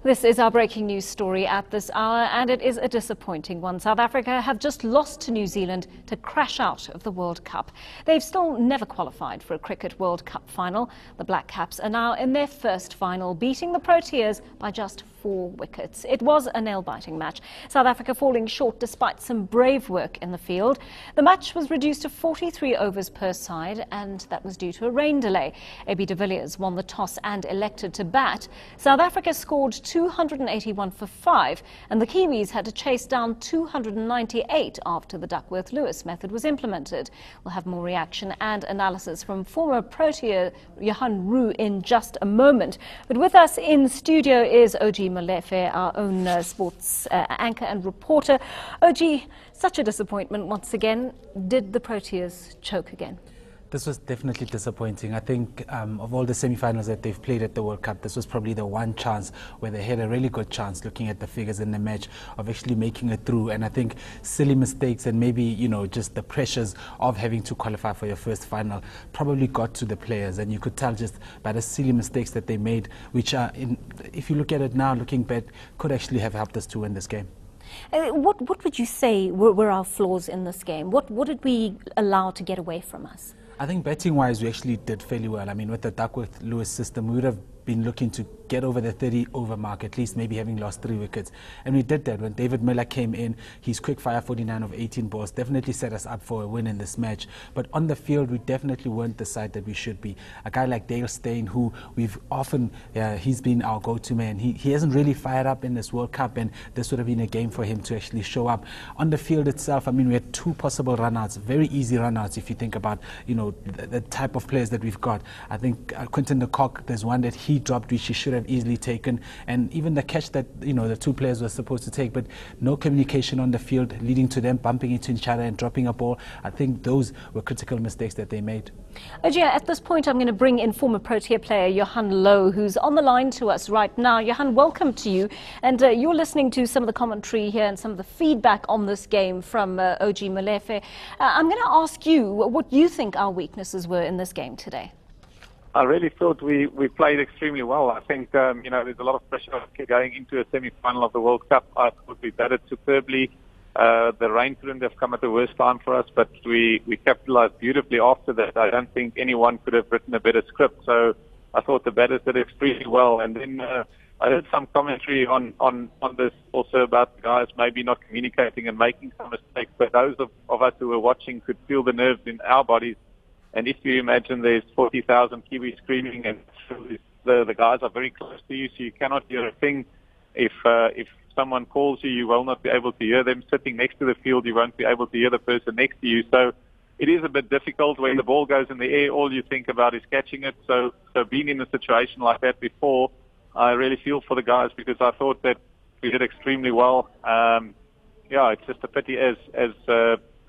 This is our breaking news story at this hour, and it is a disappointing one. South Africa have just lost to New Zealand to crash out of the World Cup. They've still never qualified for a Cricket World Cup final. The Black Caps are now in their first final, beating the Proteas by just 4 wickets. It was a nail-biting match, South Africa falling short despite some brave work in the field. The match was reduced to 43 overs per side, and that was due to a rain delay. AB de Villiers won the toss and elected to bat. South Africa scored 281 for 5, and the Kiwis had to chase down 298 after the Duckworth-Lewis method was implemented. We'll have more reaction and analysis from former Protea Johan Louw in just a moment. But with us in studio is OG Molefe, our own sports anchor and reporter. OG, such a disappointment once again. Did the Proteas choke again? This was definitely disappointing. I think of all the semi-finals that they've played at the World Cup, this was probably the one chance where they had a really good chance, looking at the figures in the match, of actually making it through. And I think silly mistakes and maybe, you know, just the pressures of having to qualify for your first final probably got to the players. And you could tell just by the silly mistakes that they made, which are, if you look at it now, looking back, could actually have helped us to win this game. What would you say were our flaws in this game? What did we allow to get away from us? I think batting-wise, we actually did fairly well. I mean, with the Duckworth-Lewis system, we would have been looking to get over the 30-over mark, at least maybe having lost 3 wickets. And we did that. When David Miller came in, his quick fire 49 of 18 balls definitely set us up for a win in this match. But on the field, we definitely weren't the side that we should be. A guy like Dale Steyn, who we've often, he's been our go-to man. He hasn't really fired up in this World Cup, and this would have been a game for him to actually show up. On the field itself, I mean, we had 2 possible run-outs, very easy run-outs if you think about, you know, the type of players that we've got. I think Quinton de Kock, there's one that he dropped which he should have easily taken, and even the catch that, you know, the 2 players were supposed to take, but no communication on the field, leading to them bumping into each other and dropping a ball. I think those were critical mistakes that they made. OG, at this point I'm going to bring in former Protea player Johan Louw, who's on the line to us right now. Johan, welcome to you, and you're listening to some of the commentary here and some of the feedback on this game from OG Molefe. I'm going to ask you what you think our weaknesses were in this game today. I really thought we played extremely well. I think, you know, there's a lot of pressure going into a semi-final of the World Cup. I thought we batted superbly. The rain couldn't have come at the worst time for us, but we capitalized beautifully after that. I don't think anyone could have written a better script. So I thought the batters did extremely well. And then I heard some commentary on this also about the guys maybe not communicating and making some mistakes. But those of us who were watching could feel the nerves in our bodies. And if you imagine there's 40,000 Kiwis screaming, and the guys are very close to you, so you cannot hear a thing. If someone calls you, you will not be able to hear them. Sitting next to the field, you won't be able to hear the person next to you. So it is a bit difficult. When the ball goes in the air, all you think about is catching it. So being in a situation like that before, I really feel for the guys, because I thought that we did extremely well. It's just a pity, as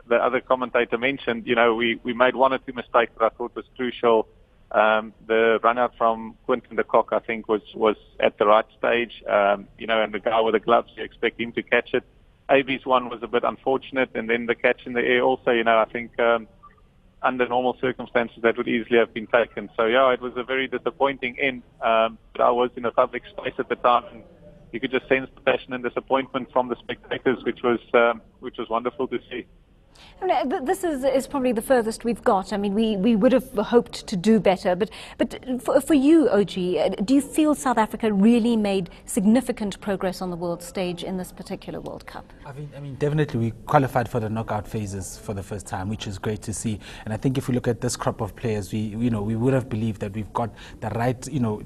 the other commentator mentioned, you know, we made 1 or 2 mistakes that I thought was crucial. The run out from Quinton de Kock, I think, was at the right stage. You know, and the guy with the gloves, you expect him to catch it. AB's one was a bit unfortunate, and then the catch in the air also, you know, I think under normal circumstances that would easily have been taken. So yeah, it was a very disappointing end. But I was in a public space at the time, and you could just sense the passion and disappointment from the spectators, which was wonderful to see. This is probably the furthest we've got. I mean, we would have hoped to do better, but for you, OG, do you feel South Africa really made significant progress on the world stage in this particular World Cup? I mean, definitely we qualified for the knockout phases for the first time, which is great to see. And I think if we look at this crop of players, we would have believed that we've got the right, you know,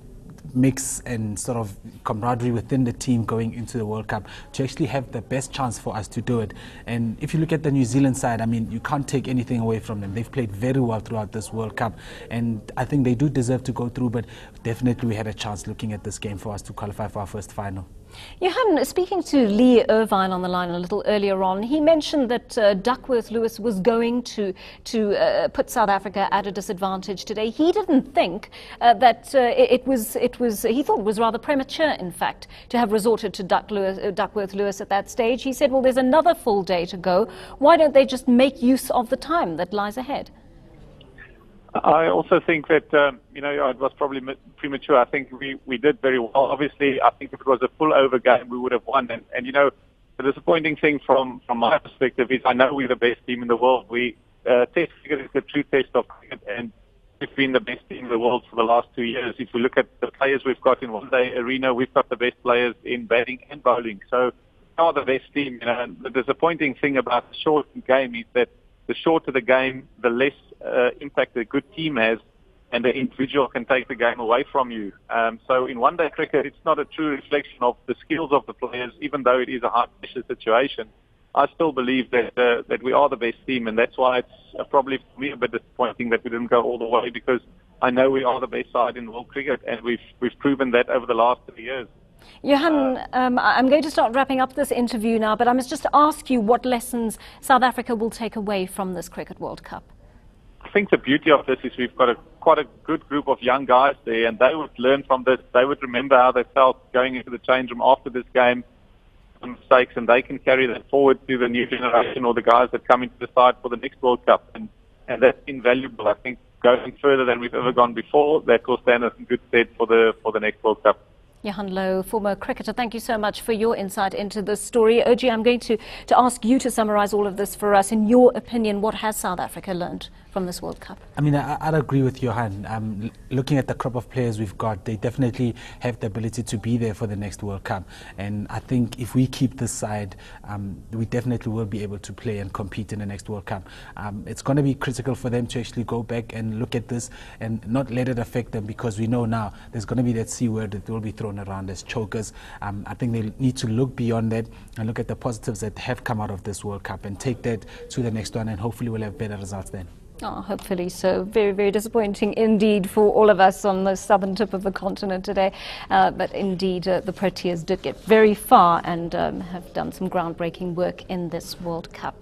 mix and sort of camaraderie within the team going into the World Cup to actually have the best chance for us to do it. And if you look at the New Zealand side, I mean, you can't take anything away from them. They've played very well throughout this World Cup, and I think they do deserve to go through, but definitely we had a chance looking at this game for us to qualify for our first final. Johan, speaking to Lee Irvine on the line a little earlier on, he mentioned that Duckworth-Lewis was going to put South Africa at a disadvantage today. He didn't think that he thought it was rather premature, in fact, to have resorted to Duckworth-Lewis at that stage. He said, well, there's another full day to go. Why don't they just make use of the time that lies ahead? I also think that, it was probably premature. I think we did very well. Obviously, I think if it was a full over game, we would have won. And the disappointing thing from my perspective is I know we're the best team in the world. Test cricket is the true test of cricket, and we've been the best team in the world for the last 2 years. If we look at the players we've got in one-day arena, we've got the best players in batting and bowling. So we are the best team. And the disappointing thing about the short game is that the shorter the game, the less impact a good team has, and the individual can take the game away from you. So in one-day cricket, it's not a true reflection of the skills of the players, even though it is a high-pressure situation. I still believe that we are the best team, and that's why it's probably for me a bit disappointing that we didn't go all the way, because I know we are the best side in world cricket, and we've proven that over the last 3 years. Johan, I'm going to start wrapping up this interview now, but I must just ask you what lessons South Africa will take away from this Cricket World Cup. I think the beauty of this is we've got quite a good group of young guys there, and they would learn from this. They would remember how they felt going into the change room after this game, mistakes, and they can carry that forward to the new generation or the guys that come into the side for the next World Cup. And that's invaluable. I think going further than we've ever gone before, that will stand us in good stead for the next World Cup. Johan Louw, former cricketer, thank you so much for your insight into this story. OG, I'm going to ask you to summarise all of this for us. In your opinion, what has South Africa learned from this World Cup? I mean, I'd agree with Johan. Looking at the crop of players we've got, they definitely have the ability to be there for the next World Cup. And I think if we keep this side, we definitely will be able to play and compete in the next World Cup. It's going to be critical for them to actually go back and look at this and not let it affect them, because we know now there's going to be that C word that will be thrown around as chokers. I think they need to look beyond that and look at the positives that have come out of this World Cup and take that to the next one, and hopefully we'll have better results then. Oh, hopefully so. Very, very disappointing indeed for all of us on the southern tip of the continent today. But indeed, the Proteas did get very far and have done some groundbreaking work in this World Cup.